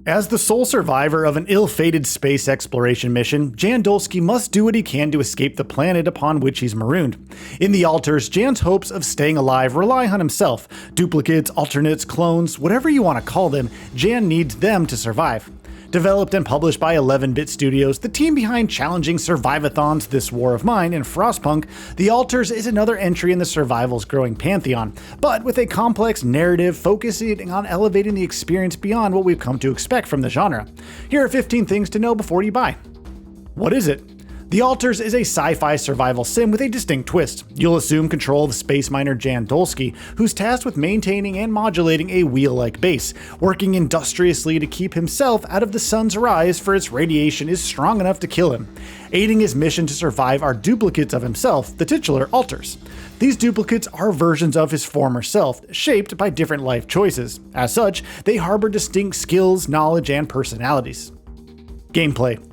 As the sole survivor of an ill-fated space exploration mission, Jan Dolski must do what he can to escape the planet upon which he's marooned. In the altars, Jan's hopes of staying alive rely on himself. Duplicates, alternates, clones, whatever you want to call them, Jan needs them to survive. Developed and published by 11-Bit Studios, the team behind challenging survivathons This War of Mine and Frostpunk, The Altars is another entry in the survival's growing pantheon, but with a complex narrative focusing on elevating the experience beyond what we've come to expect from the genre. Here are 15 things to know before you buy. What is it? The Altars is a sci-fi survival sim with a distinct twist. You'll assume control of space miner Jan Dolski, who's tasked with maintaining and modulating a wheel-like base, working industriously to keep himself out of the sun's rise, for its radiation is strong enough to kill him. Aiding his mission to survive are duplicates of himself, the titular Altars. These duplicates are versions of his former self, shaped by different life choices. As such, they harbor distinct skills, knowledge, and personalities. Gameplay.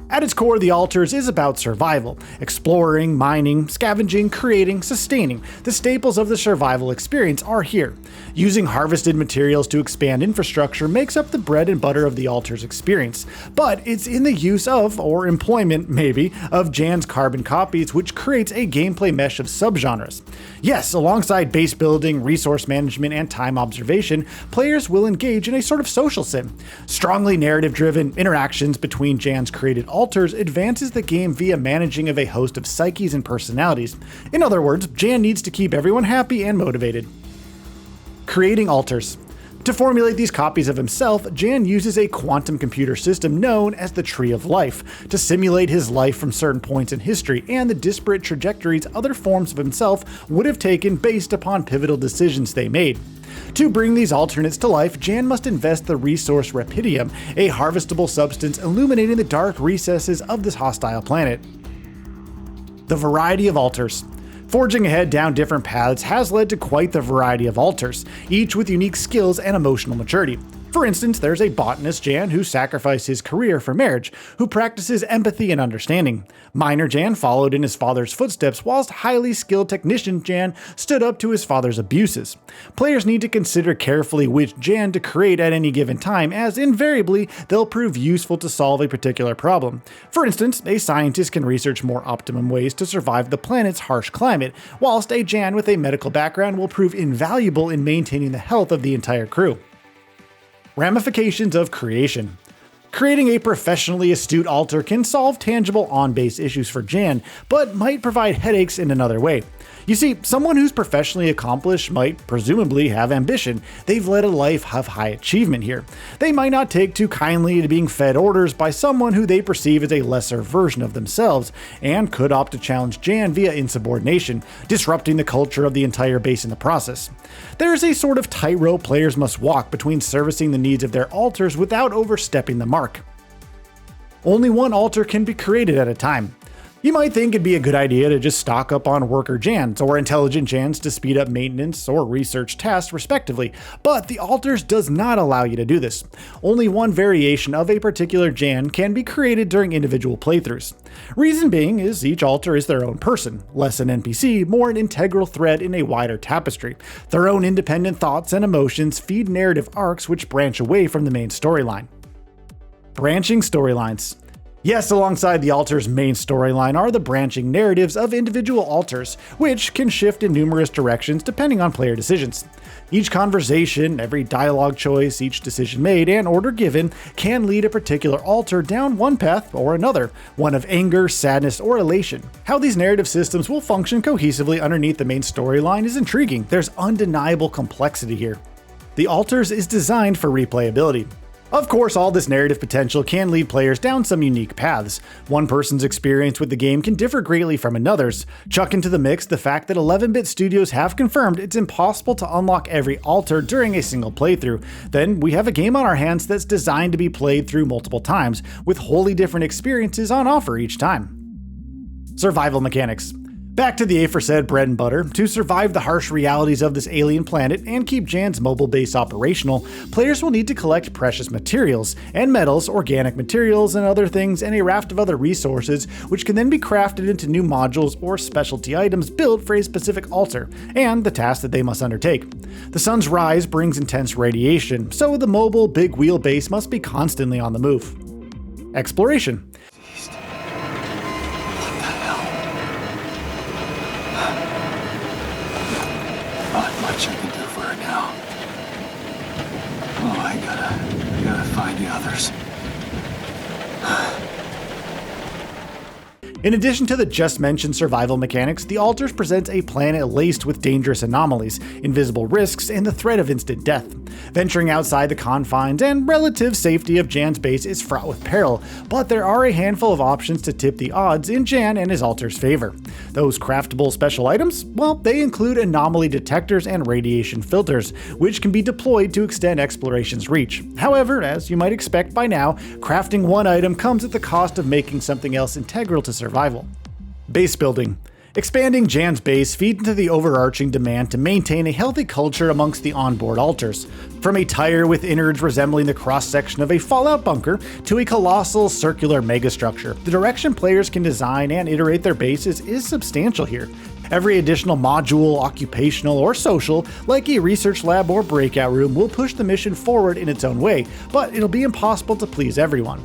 At its core, The Altars is about survival. Exploring, mining, scavenging, creating, sustaining. The staples of the survival experience are here. Using harvested materials to expand infrastructure makes up the bread and butter of The Altars experience, but it's in the use of, or employment maybe, of Jan's carbon copies which creates a gameplay mesh of subgenres. Yes, alongside base building, resource management, and time observation, players will engage in a sort of social sim. Strongly narrative-driven interactions between Jan's created Altars advances the game via managing of a host of psyches and personalities. In other words, Jan needs to keep everyone happy and motivated. Creating Altars. To formulate these copies of himself, Jan uses a quantum computer system known as the Tree of Life to simulate his life from certain points in history and the disparate trajectories other forms of himself would have taken based upon pivotal decisions they made. To bring these alternates to life, Jan must invest the resource Rapidium, a harvestable substance illuminating the dark recesses of this hostile planet. The variety of Altars. Forging ahead down different paths has led to quite the variety of Altars, each with unique skills and emotional maturity. For instance, there's a botanist Jan who sacrificed his career for marriage, who practices empathy and understanding. Miner Jan followed in his father's footsteps, whilst highly skilled technician Jan stood up to his father's abuses. Players need to consider carefully which Jan to create at any given time, as invariably they'll prove useful to solve a particular problem. For instance, a scientist can research more optimum ways to survive the planet's harsh climate, whilst a Jan with a medical background will prove invaluable in maintaining the health of the entire crew. Ramifications of creation. Creating a professionally astute altar can solve tangible on-base issues for Jan, but might provide headaches in another way. You see, someone who's professionally accomplished might presumably have ambition. They've led a life of high achievement here. They might not take too kindly to being fed orders by someone who they perceive as a lesser version of themselves, and could opt to challenge Jan via insubordination, disrupting the culture of the entire base in the process. There's a sort of tightrope players must walk between servicing the needs of their altars without overstepping the mark. Only one altar can be created at a time. You might think it'd be a good idea to just stock up on worker Jans or intelligent Jans to speed up maintenance or research tasks respectively, but the Altars does not allow you to do this. Only one variation of a particular Jan can be created during individual playthroughs. Reason being is each altar is their own person, less an NPC, more an integral thread in a wider tapestry. Their own independent thoughts and emotions feed narrative arcs which branch away from the main storyline. Branching storylines. Yes, alongside the Altar's main storyline are the branching narratives of individual Altars, which can shift in numerous directions depending on player decisions. Each conversation, every dialogue choice, each decision made, and order given can lead a particular Altar down one path or another, one of anger, sadness, or elation. How these narrative systems will function cohesively underneath the main storyline is intriguing. There's undeniable complexity here. The Altars is designed for replayability. Of course, all this narrative potential can lead players down some unique paths. One person's experience with the game can differ greatly from another's. Chuck into the mix the fact that 11-Bit Studios have confirmed it's impossible to unlock every altar during a single playthrough. Then we have a game on our hands that's designed to be played through multiple times, with wholly different experiences on offer each time. Survival mechanics. Back to the aforesaid bread and butter. To survive the harsh realities of this alien planet and keep Jan's mobile base operational, players will need to collect precious materials and metals, organic materials and other things, and a raft of other resources, which can then be crafted into new modules or specialty items built for a specific altar, and the task that they must undertake. The sun's rise brings intense radiation, so the mobile big wheel base must be constantly on the move. Exploration. I can do for her now. Oh, I gotta find the others. In addition to the just mentioned survival mechanics, the Altars presents a planet laced with dangerous anomalies, invisible risks, and the threat of instant death. Venturing outside the confines and relative safety of Jan's base is fraught with peril, but there are a handful of options to tip the odds in Jan and his Altar's favor. Those craftable special items? Well, they include anomaly detectors and radiation filters, which can be deployed to extend exploration's reach. However, as you might expect by now, crafting one item comes at the cost of making something else integral to survival. Base building. Expanding Jan's base feeds into the overarching demand to maintain a healthy culture amongst the onboard altars. From a tire with innards resembling the cross-section of a Fallout bunker to a colossal circular megastructure, the direction players can design and iterate their bases is substantial here. Every additional module, occupational or social, like a research lab or breakout room, will push the mission forward in its own way, but it'll be impossible to please everyone.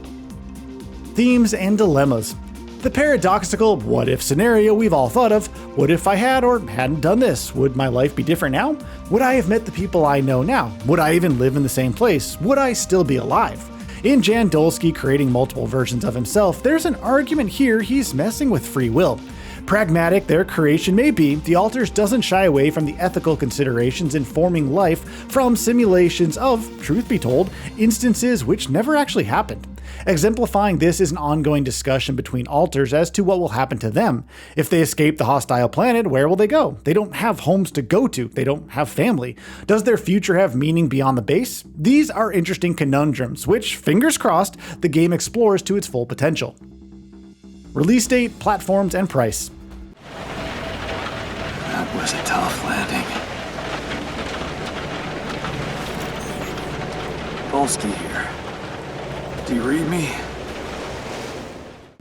Themes and dilemmas. The paradoxical what-if scenario we've all thought of. What if I had or hadn't done this? Would my life be different now? Would I have met the people I know now? Would I even live in the same place? Would I still be alive? In Jan Dolski creating multiple versions of himself, there's an argument here he's messing with free will. Pragmatic their creation may be, the Altars doesn't shy away from the ethical considerations informing life from simulations of, truth be told, instances which never actually happened. Exemplifying this is an ongoing discussion between Altars as to what will happen to them. If they escape the hostile planet, where will they go? They don't have homes to go to. They don't have family. Does their future have meaning beyond the base? These are interesting conundrums, which, fingers crossed, the game explores to its full potential. Release date, platforms, and price. That was a tough landing. Dolski here. Do you read me?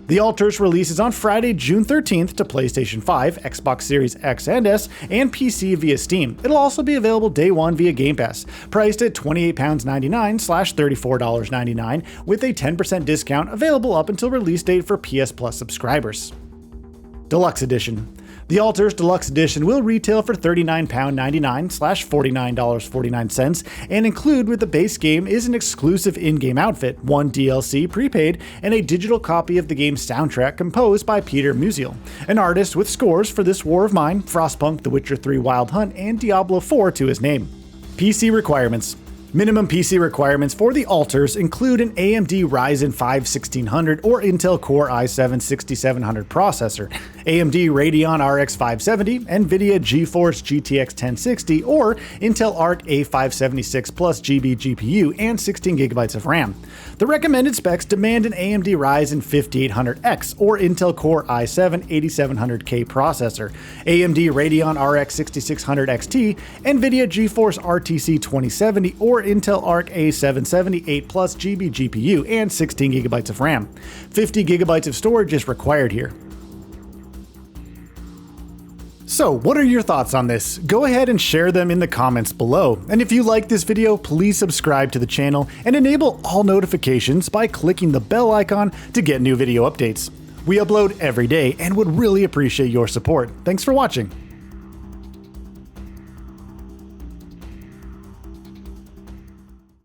The Altars releases on Friday, June 13th to PlayStation 5, Xbox Series X and S, and PC via Steam. It'll also be available day one via Game Pass, priced at $28.99/$34.99, with a 10% discount available up until release date for PS Plus subscribers. Deluxe Edition. The Altars Deluxe Edition will retail for $39.99/$49.49 and include with the base game is an exclusive in-game outfit, one DLC prepaid, and a digital copy of the game's soundtrack composed by Peter Musial, an artist with scores for This War of Mine, Frostpunk, The Witcher 3 Wild Hunt, and Diablo 4 to his name. PC requirements. Minimum PC requirements for the Altars include an AMD Ryzen 5 1600 or Intel Core i7 6700 processor, AMD Radeon RX 570, NVIDIA GeForce GTX 1060, or Intel Arc A576 Plus GB GPU and 16GB of RAM. The recommended specs demand an AMD Ryzen 5800X or Intel Core i7 8700K processor, AMD Radeon RX 6600 XT, NVIDIA GeForce RTX 2070, or Intel Arc A770 8 Plus GB GPU and 16GB of RAM. 50GB of storage is required here. So, what are your thoughts on this? Go ahead and share them in the comments below. And if you like this video, please subscribe to the channel and enable all notifications by clicking the bell icon to get new video updates. We upload every day and would really appreciate your support. Thanks for watching.